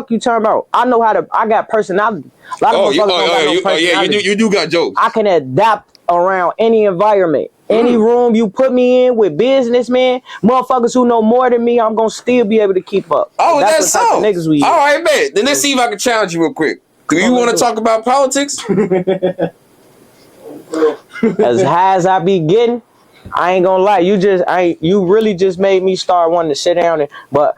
fuck you talking about? I know how to. I got personality. A lot of motherfuckers don't got no personality. You do got jokes. I can adapt around any environment. Any room you put me in with businessmen, motherfuckers who know more than me, I'm gonna still be able to keep up. Oh, that's so. Niggas we all right, man. Then let's see if I can challenge you real quick. Do you want to talk about politics? As high as I be getting, I ain't gonna lie. You really just made me start wanting to sit down but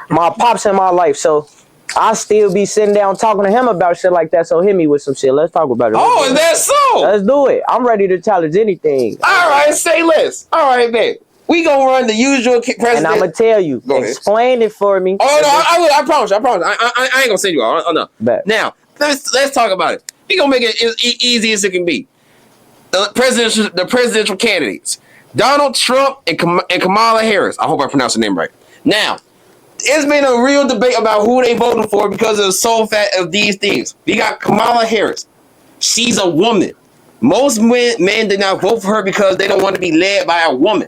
my pop's in my life, so I still be sitting down talking to him about shit like that. So hit me with some shit. Let's talk about it. Oh, is that so? Let's do it. I'm ready to challenge anything. All right, say less. All right, man. We gonna run the usual president. And I'm gonna tell you. Explain it for me. Oh no, I will. I promise. I ain't gonna send you all. Oh no. Bet. Now let's talk about it. We gonna make it as easy as it can be. The presidential candidates: Donald Trump and Kamala Harris. I hope I pronounced the name right. Now, it's been a real debate about who they voting for because of the sole fact of these things. We got Kamala Harris. She's a woman. Most men did not vote for her because they don't want to be led by a woman.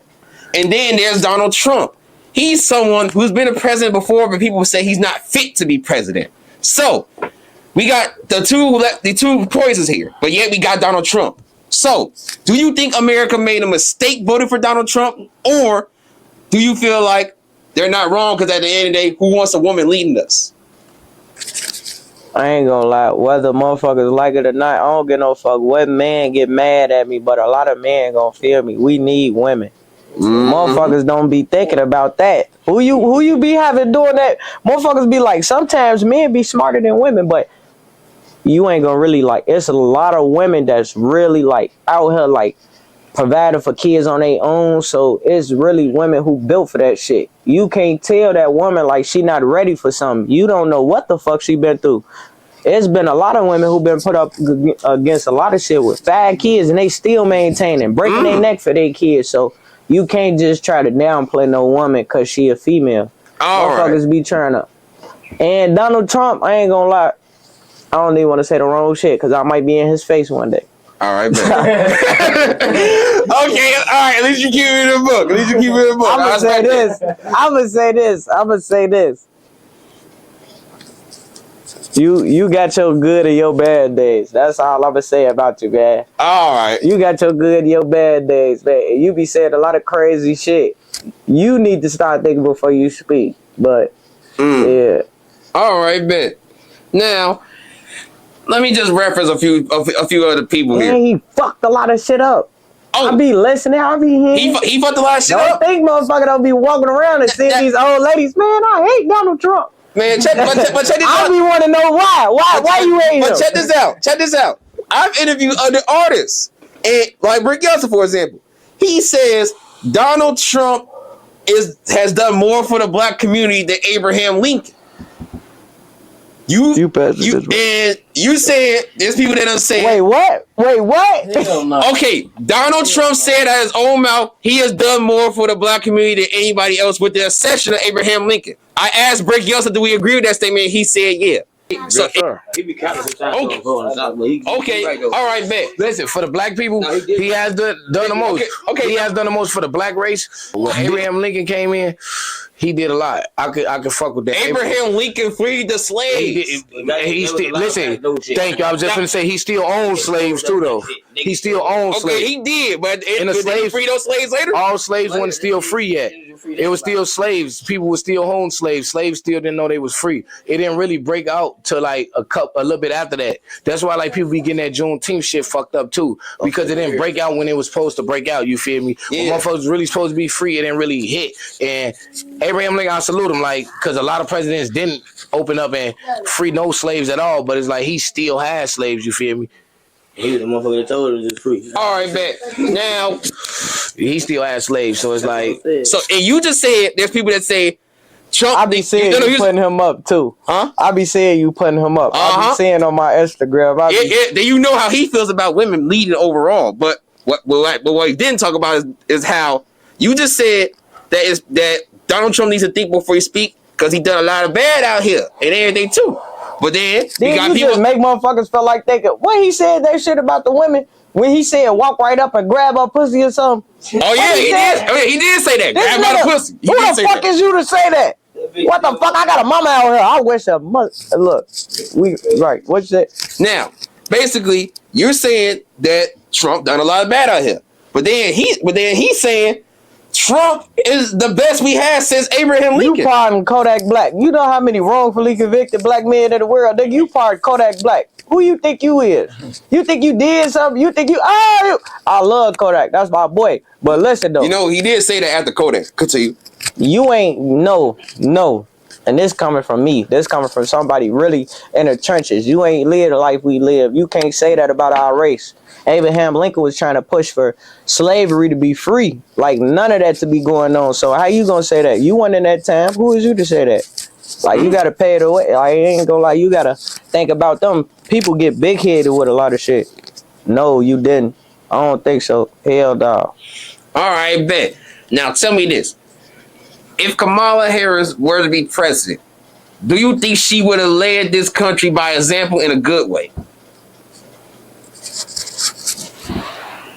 And then there's Donald Trump. He's someone who's been a president before, but people say he's not fit to be president. So we got the two choices here, but yet we got Donald Trump. So do you think America made a mistake voting for Donald Trump, or do you feel like they're not wrong because at the end of the day, who wants a woman leading us? I ain't gonna lie, whether motherfuckers like it or not, I don't give no fuck what man get mad at me, but a lot of men gonna feel me. We need women. Motherfuckers don't be thinking about that. Who you be having doing that? Motherfuckers be like, sometimes men be smarter than women, but you ain't gonna really like. It's a lot of women that's really like out here like providing for kids on their own. So it's really women who built for that shit. You can't tell that woman like she not ready for something. You don't know what the fuck she been through. It's been a lot of women who been put up against a lot of shit with 5 kids and they still maintaining, breaking their neck for their kids. So you can't just try to downplay no woman because she a female. Motherfuckers be trying to. And Donald Trump, I ain't gonna lie, I don't even want to say the wrong shit because I might be in his face one day. All right, man. Okay, all right. At least you keep it in the book. I'm gonna say this. You got your good and your bad days. That's all I'm gonna say about you, man. All right. You got your good and your bad days, man. You be saying a lot of crazy shit. You need to start thinking before you speak. But yeah. All right, man. Now, let me just reference a few other people here. Man, he fucked a lot of shit up. Oh. I be listening. I be hearing. He fucked a lot of shit up. Don't think motherfucker don't be walking around and seeing these old ladies. Man, I hate Donald Trump. Man, check this out. I be want to know why. Why you hate him? But check this out. I've interviewed other artists, and like Brick Youngsta, for example. He says Donald Trump has done more for the black community than Abraham Lincoln. You said there's people that don't say. Wait, what? Okay, Donald Trump said out of his own mouth he has done more for the black community than anybody else, with the exception of Abraham Lincoln. I asked Brick Youngsta, do we agree with that statement? He said, yeah. So, okay, all right, bet. Listen, for the black people, he has done the most. Okay, he has done the most for the black race. When Abraham Lincoln came in, he did a lot. I could fuck with that. Abraham Lincoln freed the slaves. Listen, thank you. I was just gonna say he still owns slaves too, though. He still owns slaves. Okay, he did, but did he free those slaves later? All slaves weren't still free yet. It was still slaves. People were still own slaves. Slaves still didn't know they was free. It didn't really break out till like a little bit after that. That's why like people be getting that Juneteenth shit fucked up too, because it didn't break out when it was supposed to break out. You feel me? Yeah. When motherfuckers really supposed to be free, it didn't really hit. And Abraham Lincoln, I salute him, like, because a lot of presidents didn't open up and free no slaves at all. But it's like he still has slaves. You feel me? He was the motherfucker that told us it's free. All right, bet. Now, he still has slaves, so it's like. So, and you just said there's people that say Trump. I be seeing you putting him up too. Huh? I be seeing you putting him up. I be seeing on my Instagram. Then you know how he feels about women leading overall. But what he didn't talk about is how you just said that Donald Trump needs to think before he speak because he done a lot of bad out here and everything too. But then we got people just make motherfuckers feel like they could. When he said that shit about the women, when he said walk right up and grab her pussy or something. Oh yeah, he did. I mean, he did say that. Grab her pussy. Who the fuck is you to say that? What the fuck? I got a mama out here. I wish a mother. Look, right. What you say? Now, basically, you're saying that Trump done a lot of bad out here, but then he's saying Trump is the best we had since Abraham Lincoln. You pardon Kodak Black. You know how many wrongfully convicted black men in the world? Nigga, you pardon Kodak Black. Who you think you is? You think you did something? You think you? I love Kodak. That's my boy. But listen though. You know he did say that after Kodak. Continue. You ain't no. And this coming from me. This coming from somebody really in the trenches. You ain't live the life we live. You can't say that about our race. Abraham Lincoln was trying to push for slavery to be free. Like none of that to be going on. So how you gonna say that? You weren't in that time. Who is you to say that? Like you gotta pay it away. Like, I ain't gonna lie. You gotta think about them. People get big headed with a lot of shit. No, you didn't. I don't think so. Hell no. All right, bet. Now tell me this. If Kamala Harris were to be president, do you think she would have led this country by example in a good way?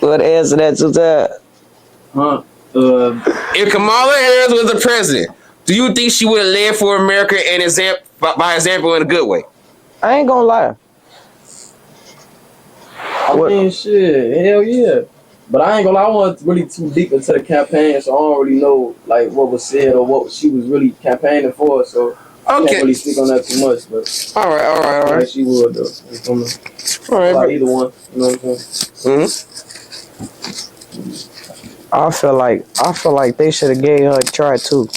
What answer that to that? If Kamala Harris was the president, do you think she would have led for America by example in a good way? I ain't gonna lie. I mean, shit, hell yeah. But I ain't gonna lie, I wasn't really too deep into the campaign, so I don't really know like what was said or what she was really campaigning for. So I can't really speak on that too much. But all right. Like she would though. All right, like either one. You know what I'm saying? I feel like they should have gave her a try too.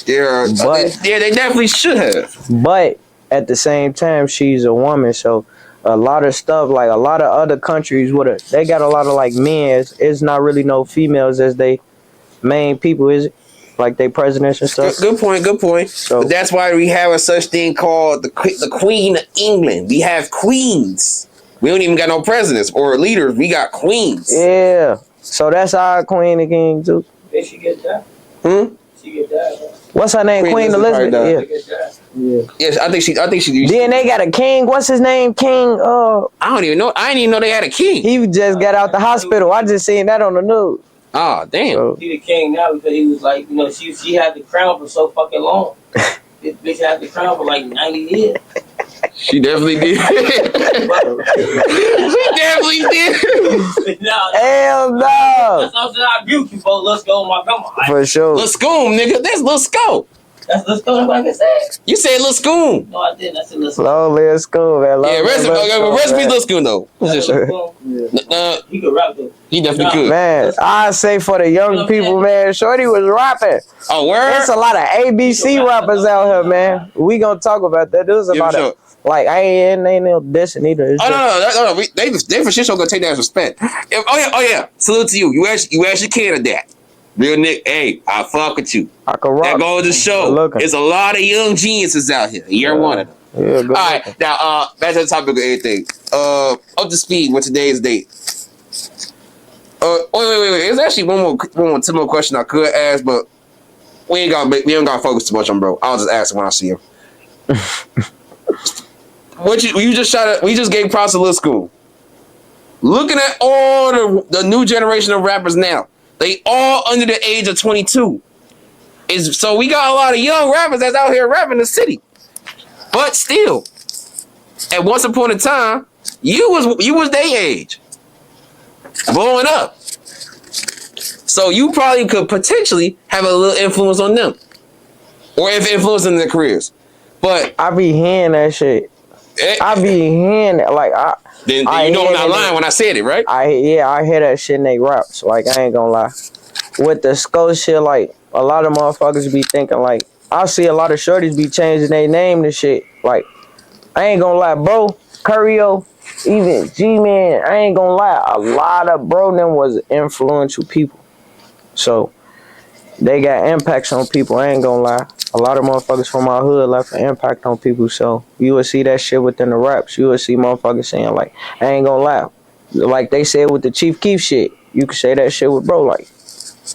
Yeah, they definitely should have. But at the same time, she's a woman, so a lot of stuff, like a lot of other countries, they got a lot of like men. It's not really no females as they main people, is it? Like they presidents and stuff. Good point. So but that's why we have a such thing called the Queen of England. We have queens. We don't even got no presidents or leaders. We got queens. Yeah. So that's our queen and king too. Did she get that? She get that. What's her name? Queen Elizabeth. Yeah. Yes, I think she. Then they got a king. What's his name? King. I don't even know. I didn't even know they had a king. He just got out the hospital. I just seen that on the news. Oh damn. So, He the king now because he was like, you know, she had the crown for so fucking long. This bitch had the crown for like 90 years. She definitely did. She definitely did. Hell no. That's what I rebuke you for. Let's go, my grandma. For sure. Lil Sko, nigga. That's Lil Sko. That's Lil Sko, like I said. You said Lil Sko. No, I didn't. I said Lil Sko. Long live school, man. Yeah, recipe Lil Sko though. He could rap though. He definitely could. Man, I say for the young people, man, Shorty was rapping. Oh, word? There's a lot of ABC rappers out here, man. We gonna talk about that. There's a lot of, like, I ain't no dissing either. No. They for sure gonna take that as respect. Oh yeah. Salute to you. You actually cared of that. Real Nick, hey, I fuck with you. I can rock. That goes to show. There's a lot of young geniuses out here. You're one of them. Yeah, all right, now back to the topic of everything. Up to speed with today's date. Wait. There's actually two more question I could ask, but we ain't got to focus too much on bro. I'll just ask him when I see him. We just gave props to Lil Sko. Looking at all the new generation of rappers now, they all under the age of 22. So we got a lot of young rappers that's out here rapping the city. But still, at once upon a time, you was their age, blowing up. So you probably could potentially have a little influence on them, or if influencing their careers. But I be hearing that shit. I be hearing that, like then you know I'm not lying when I said it, right? I hear that shit in they raps. Like I ain't gonna lie. With the Sko shit, like a lot of motherfuckers be thinking like. I see a lot of shorties be changing their name to shit. Like, I ain't gonna lie, bro. Curio, even G-Man, I ain't gonna lie. A lot of bro them was influential people. So, they got impacts on people. I ain't gonna lie. A lot of motherfuckers from my hood left an impact on people. So, you will see that shit within the raps. You will see motherfuckers saying, like, I ain't gonna lie. Like they said with the Chief Keef shit. You can say that shit with bro, like.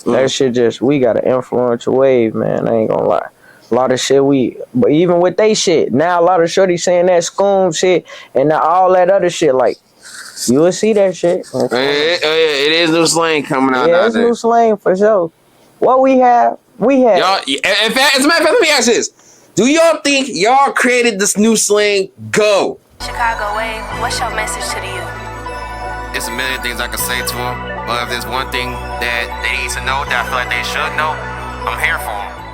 That shit just, we got an influential wave, man. I ain't gonna lie. A lot of shit but even with they shit, now a lot of shorty saying that Skoom shit and all that other shit, like, you will see that shit. It is new slang coming out. Yeah, it's new slang for sure. What we have, We had Y'all, in fact, as a matter of fact, let me ask this. Do y'all think y'all created this new slang, go? Chicago Wave, what's your message to the youth? There's a million things I could say to them, but if there's one thing that they need to know that I feel like they should know, I'm here for them.